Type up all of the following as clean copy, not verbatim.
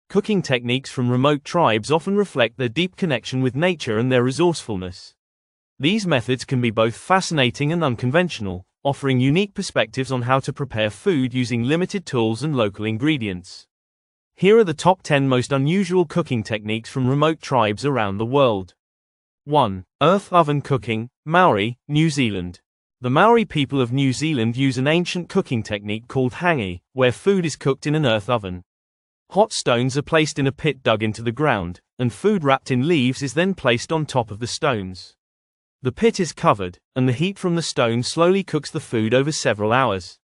Cooking techniques from remote tribes often reflect their deep connection with nature and their resourcefulness. These methods can be both fascinating and unconventional, offering unique perspectives on how to prepare food using limited tools and local ingredients. Here are the top 10 most unusual cooking techniques from remote tribes around the world. 1. Earth oven cooking, Maori, New Zealand. The Maori people of New Zealand use an ancient cooking technique called hangi, where food is cooked in an earth oven. Hot stones are placed in a pit dug into the ground, and food wrapped in leaves is then placed on top of the stones. The pit is covered, and the heat from the stone slowly cooks the food over several hours.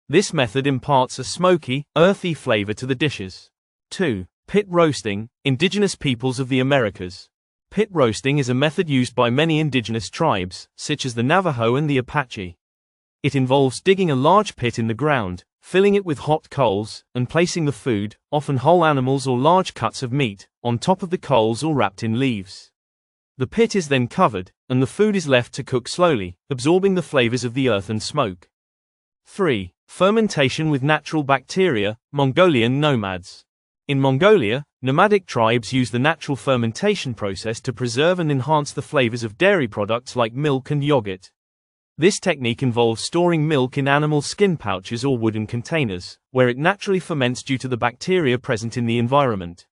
This method imparts a smoky, earthy flavor to the dishes. 2. Pit roasting, indigenous peoples of the Americas. Pit roasting is a method used by many indigenous tribes, such as the Navajo and the Apache. It involves digging a large pit in the ground, filling it with hot coals, and placing the food, often whole animals or large cuts of meat, on top of the coals or wrapped in leaves. The pit is then covered, and the food is left to cook slowly, absorbing the flavors of the earth and smoke. 3. Fermentation with natural bacteria, Mongolian nomads. In Mongolia, nomadic tribes use the natural fermentation process to preserve and enhance the flavors of dairy products like milk and yogurt. This technique involves storing milk in animal skin pouches or wooden containers, where it naturally ferments due to the bacteria present in the environment.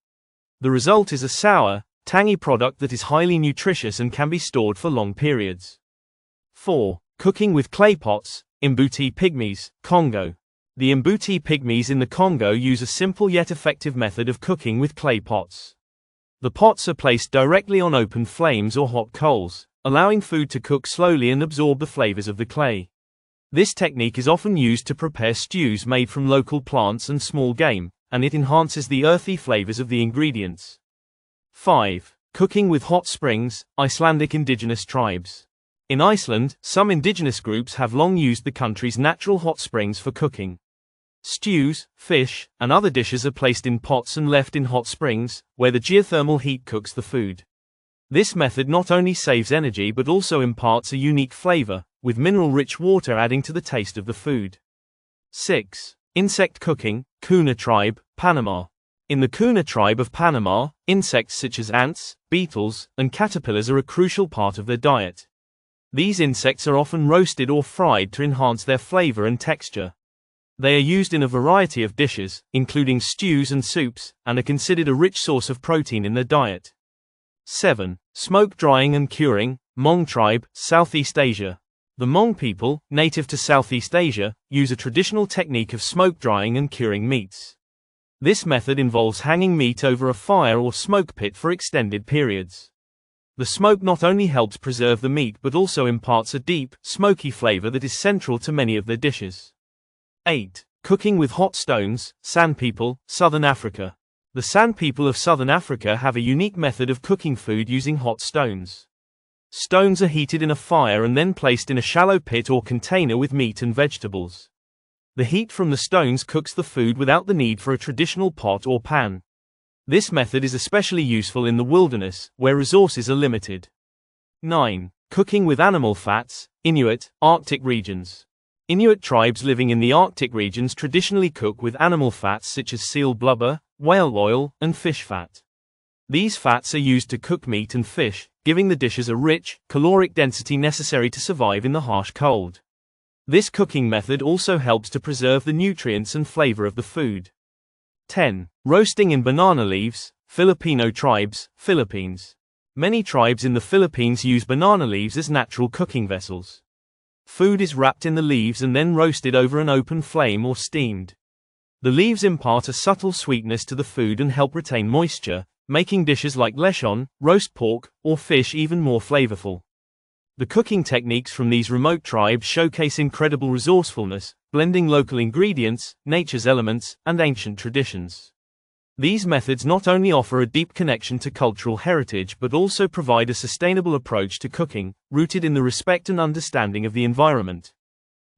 The result is a sour, tangy product that is highly nutritious and can be stored for long periods. 4. Cooking with clay pots, Mbuti Pygmies, Congo. The Mbuti Pygmies in the Congo use a simple yet effective method of cooking with clay pots. The pots are placed directly on open flames or hot coals, allowing food to cook slowly and absorb the flavors of the clay. This technique is often used to prepare stews made from local plants and small game, and it enhances the earthy flavors of the ingredients. 5. Cooking with hot springs, Icelandic indigenous tribes. In Iceland, some indigenous groups have long used the country's natural hot springs for cooking. Stews, fish, and other dishes are placed in pots and left in hot springs, where the geothermal heat cooks the food. This method not only saves energy but also imparts a unique flavor, with mineral-rich water adding to the taste of the food. 6. Insect cooking, Kuna tribe, Panama. In the Kuna tribe of Panama, insects such as ants, beetles, and caterpillars are a crucial part of their diet. These insects are often roasted or fried to enhance their flavor and texture. They are used in a variety of dishes, including stews and soups, and are considered a rich source of protein in their diet. 7. Smoke drying and curing, Hmong tribe, Southeast Asia. The Hmong people, native to Southeast Asia, use a traditional technique of smoke drying and curing meats. This method involves hanging meat over a fire or smoke pit for extended periods. The smoke not only helps preserve the meat but also imparts a deep, smoky flavor that is central to many of their dishes. 8. Cooking with hot stones, San people, Southern Africa. The San people of Southern Africa have a unique method of cooking food using hot stones. Stones are heated in a fire and then placed in a shallow pit or container with meat and vegetables. The heat from the stones cooks the food without the need for a traditional pot or pan. This method is especially useful in the wilderness, where resources are limited. 9. Cooking with animal fats, Inuit, Arctic regions. Inuit tribes living in the Arctic regions traditionally cook with animal fats such as seal blubber, whale oil, and fish fat. These fats are used to cook meat and fish, giving the dishes a rich, caloric density necessary to survive in the harsh cold. This cooking method also helps to preserve the nutrients and flavor of the food. 10. Roasting in banana leaves, Filipino tribes, Philippines. Many tribes in the Philippines use banana leaves as natural cooking vessels. Food is wrapped in the leaves and then roasted over an open flame or steamed. The leaves impart a subtle sweetness to the food and help retain moisture, making dishes like lechon, roast pork, or fish even more flavorful. The cooking techniques from these remote tribes showcase incredible resourcefulness, blending local ingredients, nature's elements, and ancient traditions. These methods not only offer a deep connection to cultural heritage but also provide a sustainable approach to cooking, rooted in the respect and understanding of the environment.